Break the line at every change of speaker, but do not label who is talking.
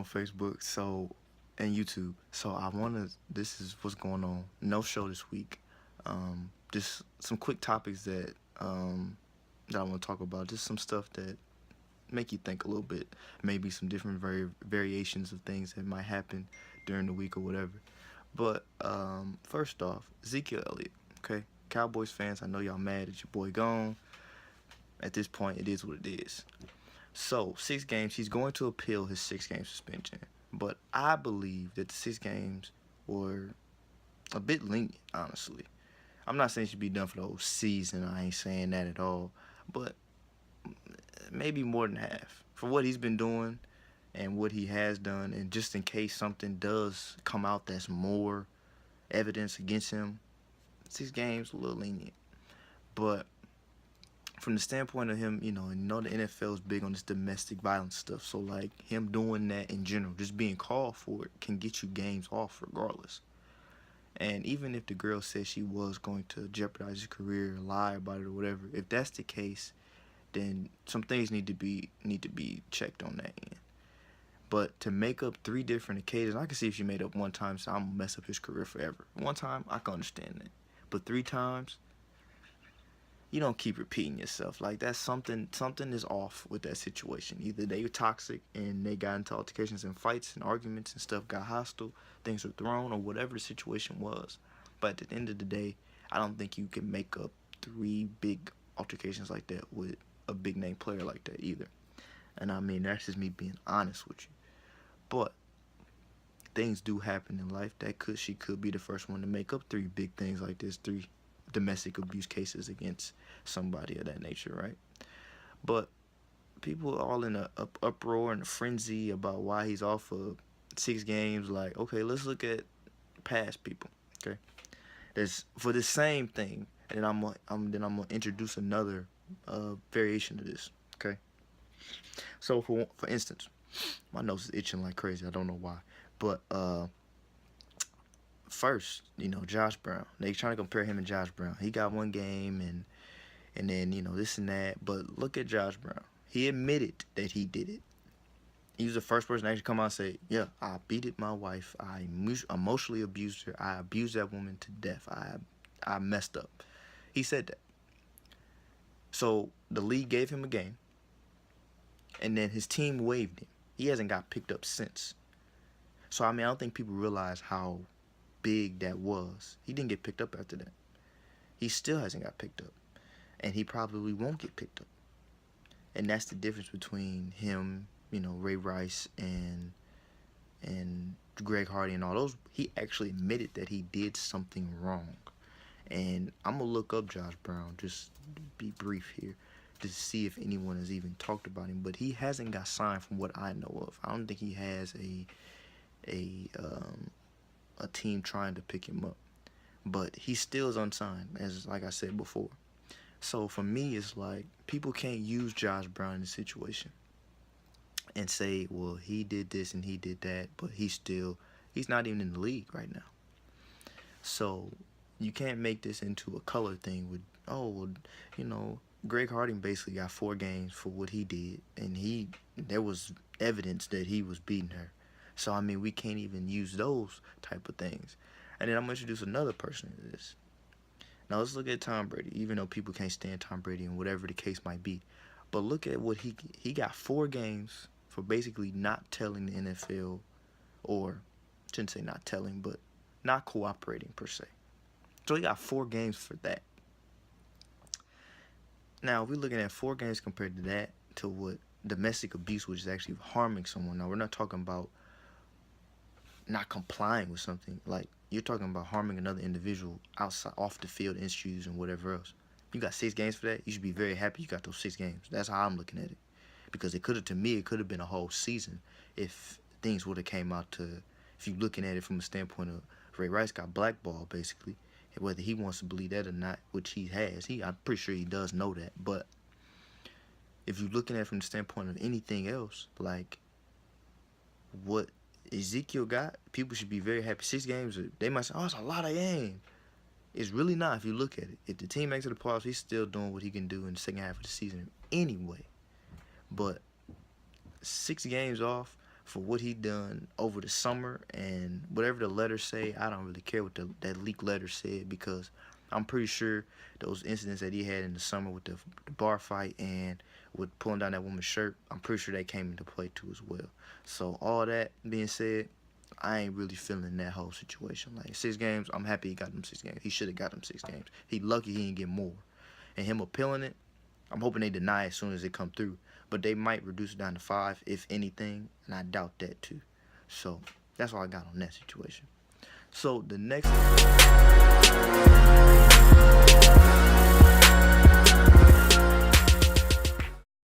Facebook, and YouTube. So I wanna. This is what's going on. No show this week. Just some quick topics that I want to talk about. Just some stuff that make you think a little bit. Maybe some different variations of things that might happen during the week or whatever. But first off, Ezekiel Elliott. Okay, Cowboys fans, I know y'all mad at your boy gone. At this point, it is what it is. So 6 games. He's going to appeal his 6 game suspension. But I believe that the 6 games were a bit lenient, honestly. I'm not saying it should be done for the whole season. I ain't saying that at all. But maybe more than half for what he's been doing and what he has done, and just in case something does come out that's more evidence against him, 6 games a little lenient. But from the standpoint of him, the NFL is big on this domestic violence stuff. So like him doing that in general, just being called for it, can get you games off regardless. And even if the girl says she was going to jeopardize his career, lie about it or whatever, if that's the case, then some things need to be checked on that end. But to make up 3 different occasions, I can see if she made up one time, so I'm gonna mess up his career forever. One time, I can understand that. But 3 times, you don't keep repeating yourself. Like that's something is off with that situation. Either they were toxic and they got into altercations and fights and arguments and stuff, got hostile, things were thrown, or whatever the situation was. But at the end of the day, I don't think you can make up 3 big altercations like that with a big name player like that either. And I mean, that's just me being honest with you. But things do happen in life. She could be the first one to make up 3 big things like this, 3 domestic abuse cases against somebody of that nature, right? But people are all in a uproar and a frenzy about why he's off for 6 games. Like, okay, let's look at past people. Okay, there's for the same thing, and then I'm gonna introduce another variation of this. Okay, so for instance, my nose is itching like crazy. I don't know why, but first, Josh Brown. They trying to compare him and Josh Brown. He got 1 game and then this and that. But look at Josh Brown. He admitted that he did it. He was the first person to actually come out and say, "Yeah, I beat my wife. I emotionally abused her. I abused that woman to death. I messed up." He said that. So the league gave him a game, and then his team waived him. He hasn't got picked up since. So I don't think people realize how big that was. He didn't get picked up after that. He still hasn't got picked up, and he probably won't get picked up. And that's the difference between him, Ray Rice and Greg Hardy and all those. He actually admitted that he did something wrong. And I'm gonna look up Josh Brown, just to be brief here, to see if anyone has even talked about him. But he hasn't got signed from what I know of. I don't think he has a team trying to pick him up, but he still is unsigned, like I said before. So for me, it's like people can't use Josh Brown in this situation and say, well, he did this and he did that, but he's not even in the league right now. So you can't make this into a color thing with, Greg Harding basically got 4 games for what he did, and there was evidence that he was beating her. So we can't even use those type of things. And then I'm gonna introduce another person to this. Now let's look at Tom Brady, even though people can't stand Tom Brady and whatever the case might be. But look at what he got 4 games for basically not telling the NFL, or shouldn't say not telling, but not cooperating per se. So he got 4 games for that. Now if we're looking at 4 games compared to that, to what domestic abuse, which is actually harming someone. Now we're not talking about not complying with something. Like, you're talking about harming another individual outside, off the field, issues and whatever else. You got 6 games for that. You should be very happy you got those 6 games. That's how I'm looking at it. Because it could have been a whole season if things would have came out to, if you're looking at it from a standpoint of Ray Rice got blackballed basically, whether he wants to believe that or not, which he has. I'm pretty sure he does know that. But if you're looking at it from the standpoint of anything else, like what Ezekiel got, people should be very happy. 6 games, they might say, oh, it's a lot of games. It's really not if you look at it. If the team makes it to the playoffs, he's still doing what he can do in the second half of the season anyway. But 6 games off for what he done over the summer, and whatever the letters say, I don't really care what that leaked letter said, because I'm pretty sure those incidents that he had in the summer with the bar fight and with pulling down that woman's shirt, I'm pretty sure they came into play too as well. So all that being said, I ain't really feeling that whole situation. Like 6 games, I'm happy he got them 6 games. He should have got them 6 games. He lucky he didn't get more. And him appealing it, I'm hoping they deny it as soon as it come through. But they might reduce it down to 5, if anything, and I doubt that too. So that's all I got on that situation. So the next